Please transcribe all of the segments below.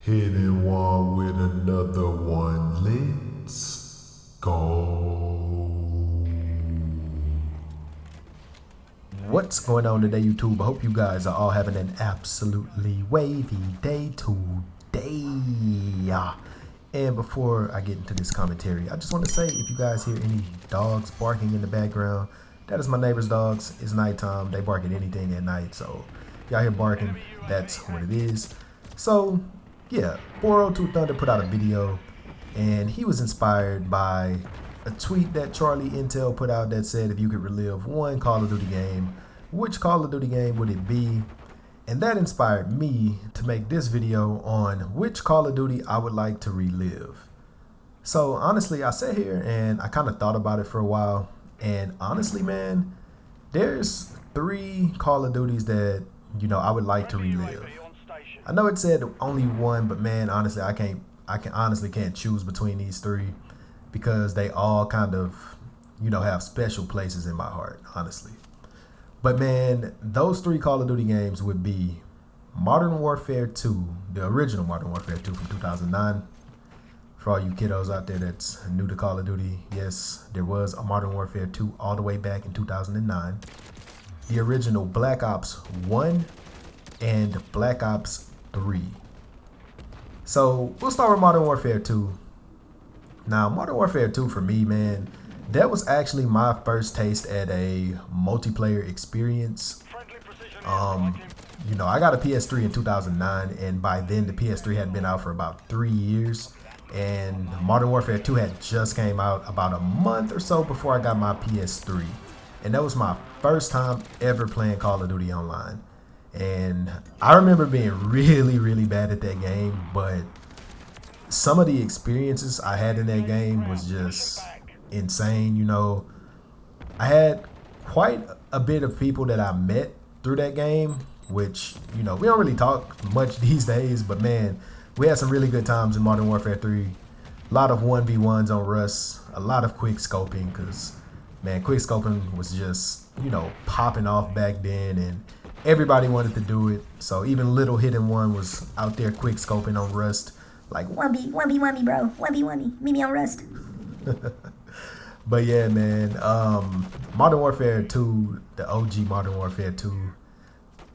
Hitting one with another one. Let's go. What's going on today, YouTube? I hope you guys are all having an absolutely wavy day today. And before I get into this commentary, I just want to say, if you guys hear any dogs barking in the background, that is my neighbor's dogs. It's nighttime. They bark at anything at night. So if y'all hear barking, that's what it is. So yeah, 402 Thunder put out a video, and he was inspired by a tweet that Charlie Intel put out that said, if you could relive one Call of Duty game, which Call of Duty game would it be? And that inspired me to make this video on which Call of Duty I would like to relive. So honestly, I sat here and I kind of thought about it for a while, and honestly, man, there's 3 Call of Duties that, you know, I would like to relive. I know it said only one, but man, honestly, I honestly can't choose between these 3 because they all kind of, you know, have special places in my heart, honestly. But man, those 3 Call of Duty games would be Modern Warfare 2, the original Modern Warfare 2 from 2009. For all you kiddos out there that's new to Call of Duty, yes, there was a Modern Warfare 2 all the way back in 2009. The original Black Ops 1 and Black Ops 3. So we'll start with Modern Warfare 2. Now, Modern Warfare 2 for me, man, that was actually my first taste at a multiplayer experience. You know, I got a PS3 in 2009, and by then the PS3 had been out for about 3 years, and Modern Warfare 2 had just came out about a month or so before I got my PS3, and that was my first time ever playing Call of Duty Online. And I remember being really bad at that game, but some of the experiences I had in that game was just insane. You know, I had quite a bit of people that I met through that game, which, you know, we don't really talk much these days, but man, we had some really good times in Modern Warfare 3. A lot of 1v1s on Rust, a lot of quick scoping, because man, quick scoping was just, you know, popping off back then, and everybody wanted to do it. So even Little Hidden One was out there quick scoping on Rust. Like 1v, bro. 1v, meet me on Rust. But yeah, man, Modern Warfare 2, the OG Modern Warfare 2,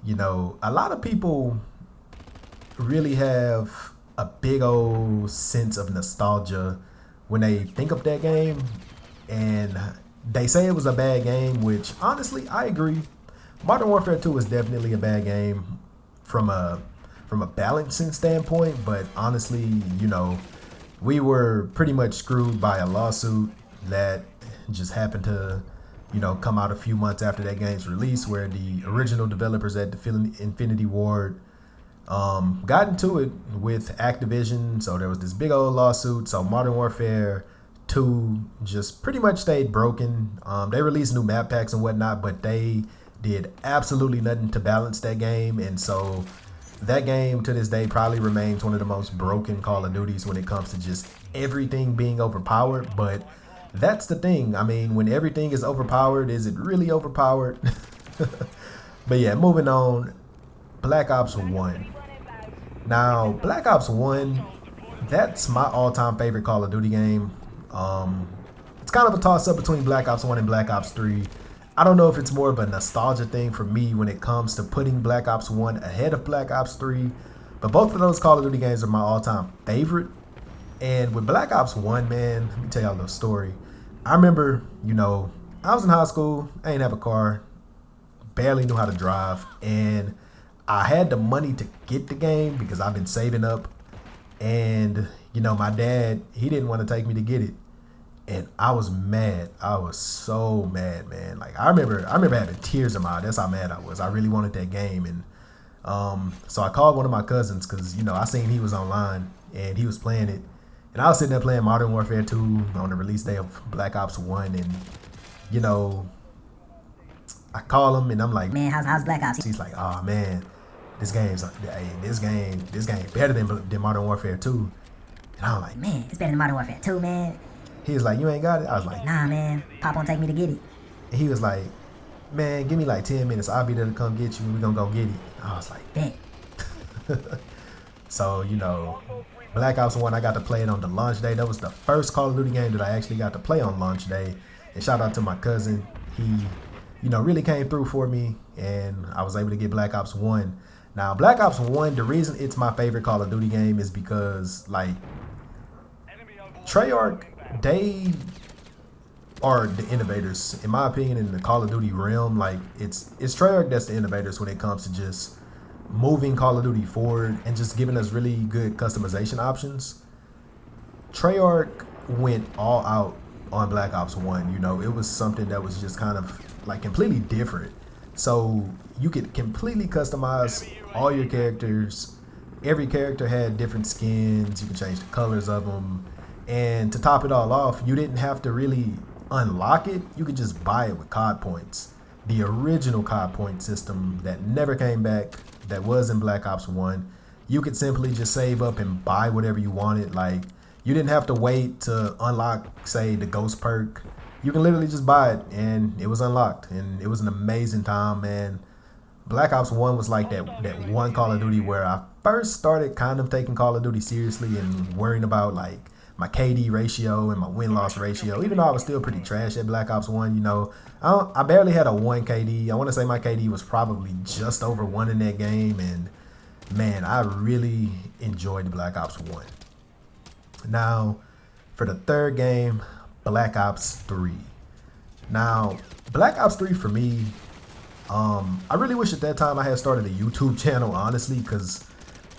you know, a lot of people really have a big old sense of nostalgia when they think of that game, and they say it was a bad game, which honestly, I agree. Modern Warfare 2 is definitely a bad game from a balancing standpoint, but honestly, you know, we were pretty much screwed by a lawsuit that just happened to, you know, come out a few months after that game's release, where the original developers at the Infinity Ward got into it with Activision. So there was this big old lawsuit. So Modern Warfare 2 just pretty much stayed broken. They released new map packs and whatnot, but they did absolutely nothing to balance that game. And so that game to this day probably remains one of the most broken Call of Duties when it comes to just everything being overpowered. But that's the thing. I mean, when everything is overpowered, is it really overpowered? But yeah, moving on. Black Ops 1. Now, Black Ops 1, that's my all-time favorite Call of Duty game. It's kind of a toss-up between Black Ops 1 and Black Ops 3. I don't know if it's more of a nostalgia thing for me when it comes to putting Black Ops 1 ahead of Black Ops 3. But both of those Call of Duty games are my all-time favorite. And with Black Ops 1, man, let me tell y'all a little story. I remember, you know, I was in high school. I didn't have a car. Barely knew how to drive. And I had the money to get the game because I've been saving up. And, you know, my dad, he didn't want to take me to get it. And I was mad. I was so mad, man. Like I remember having tears in my eyes. That's how mad I was. I really wanted that game. And so I called one of my cousins because, you know, I seen he was online and he was playing it. And I was sitting there playing Modern Warfare 2 on the release day of Black Ops 1. And, you know, I call him and I'm like, man, how's Black Ops? He's like, oh man, this game better than Modern Warfare 2. And I was like, man, it's better than Modern Warfare 2, man. He was like, you ain't got it? I was like, nah, man. Pop won't take me to get it. And he was like, man, give me like 10 minutes. I'll be there to come get you and we're going to go get it. I was like, bet. So, you know, Black Ops 1, I got to play it on the launch day. That was the first Call of Duty game that I actually got to play on launch day. And shout out to my cousin. He, you know, really came through for me, and I was able to get Black Ops 1. Now, Black Ops 1, the reason it's my favorite Call of Duty game is because, like, Treyarch, they are the innovators, in my opinion, in the Call of Duty realm. Like, it's Treyarch that's the innovators when it comes to just moving Call of Duty forward and just giving us really good customization options. Treyarch went all out on Black Ops 1. You know, it was something that was just kind of like completely different. So you could completely customize all your characters. Every character had different skins. You could change the colors of them. And to top it all off, you didn't have to really unlock it. You could just buy it with COD points. The original COD point system that never came back, that was in Black Ops 1. You could simply just save up and buy whatever you wanted. Like, you didn't have to wait to unlock, say, the Ghost perk. You can literally just buy it, and it was unlocked, and it was an amazing time, man. Black Ops 1 was like that one Call of Duty where I first started kind of taking Call of Duty seriously and worrying about, like, my KD ratio and my win-loss ratio. Even though I was still pretty trash at Black Ops 1, you know, I barely had a 1 KD. I want to say my KD was probably just over 1 in that game, and man, I really enjoyed Black Ops 1. Now, for the third game, Black Ops 3. Now, Black Ops 3 for me, I really wish at that time I had started a YouTube channel, honestly, because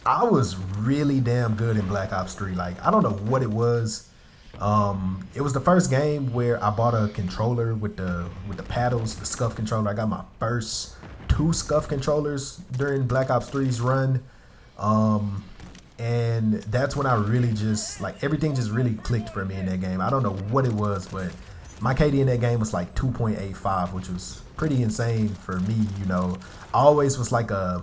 I was really damn good in Black Ops 3. Like, I don't know what it was. It was the first game where I bought a controller with the paddles, the scuff controller. I got my first 2 scuff controllers during Black Ops 3's run. And that's when I really just, like, everything just really clicked for me in that game. I don't know what it was, but my KD in that game was like 2.85, which was pretty insane for me, you know. I always was like a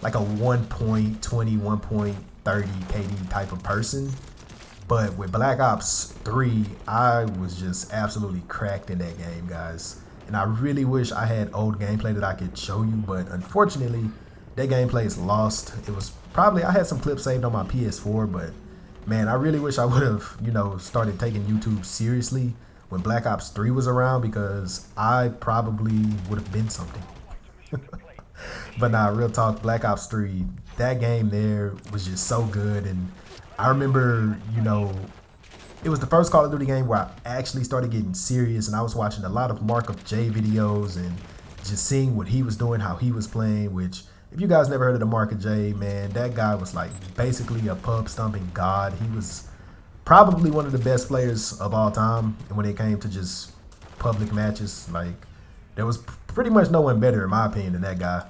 1.20, 1.30 KD type of person. But with Black Ops 3, I was just absolutely cracked in that game, guys. And I really wish I had old gameplay that I could show you, but unfortunately, that gameplay is lost. It was probably, I had some clips saved on my PS4, but man, I really wish I would have, you know, started taking YouTube seriously when Black Ops 3 was around, because I probably would have been something. But nah, real talk, Black Ops 3, that game there was just so good. And I remember, you know, it was the first Call of Duty game where I actually started getting serious, and I was watching a lot of Mark of J videos and just seeing what he was doing, how he was playing, which, if you guys never heard of the Mark of J, man, that guy was like basically a pub stomping god. He was probably one of the best players of all time. And when it came to just public matches, like, there was pretty much no one better, in my opinion, than that guy.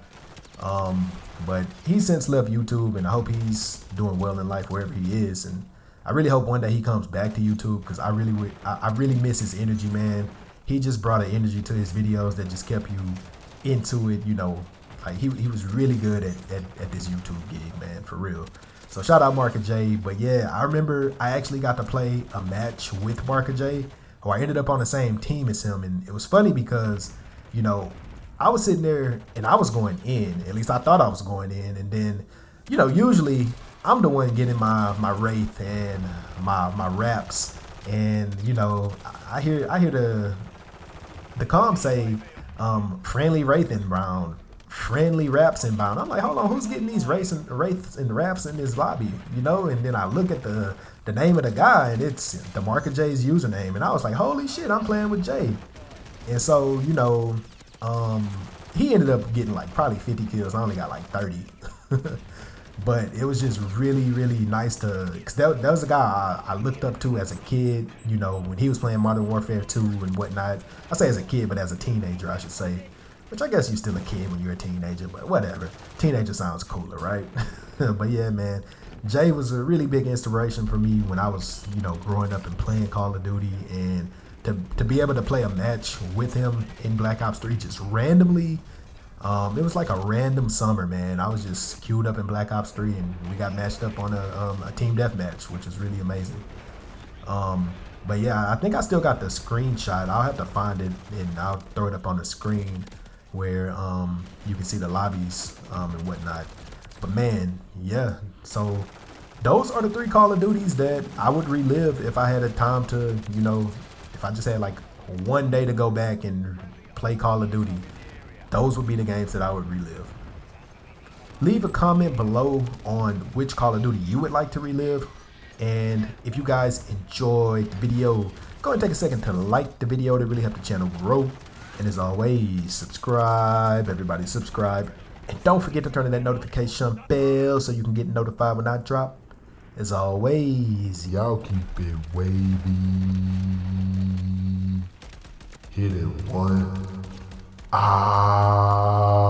But he's since left YouTube, and I hope he's doing well in life wherever he is. And I really hope one day he comes back to YouTube, because I really miss his energy, man. He just brought an energy to his videos that just kept you into it, you know. Like, he was really good at this YouTube gig, man, for real. So shout out Mark J. But yeah, I remember I actually got to play a match with Mark J, who I ended up on the same team as him. And it was funny because, you know, I was sitting there and I was going in. At least I thought I was going in. And then, you know, usually I'm the one getting my Wraith and my raps. And, you know, I hear the comm say friendly Wraith inbound, friendly raps inbound. I'm like, hold on, who's getting these Wraiths and raps in this lobby? You know, and then I look at the name of the guy, and it's the Mark of J's username. And I was like, holy shit, I'm playing with Jay. And so, you know, he ended up getting like probably 50 kills. I only got like 30. But it was just really, really nice to, because that was a guy I looked up to as a kid, you know, when he was playing Modern Warfare 2 and whatnot. I say as a kid, but as a teenager, I should say. Which I guess you're still a kid when you're a teenager, but whatever. Teenager sounds cooler, right? But yeah, man, Jay was a really big inspiration for me when I was, you know, growing up and playing Call of Duty. And to be able to play a match with him in Black Ops 3 just randomly, it was like a random summer, man. I was just queued up in Black Ops 3, and we got matched up on a team deathmatch, which was really amazing. But yeah, I think I still got the screenshot. I'll have to find it, and I'll throw it up on the screen where you can see the lobbies and whatnot. But man, yeah. So those are the 3 Call of Duties that I would relive if I had a time to, you know, if I just had like one day to go back and play Call of Duty. Those would be the games that I would relive. Leave a comment below on which Call of Duty you would like to relive. And if you guys enjoyed the video, go and take a second to like the video. To really help the channel grow. And as always, subscribe. Everybody subscribe. And don't forget to turn on that notification bell so you can get notified when I drop. As always, Y'all keep it wavy. Hit it one. Ow.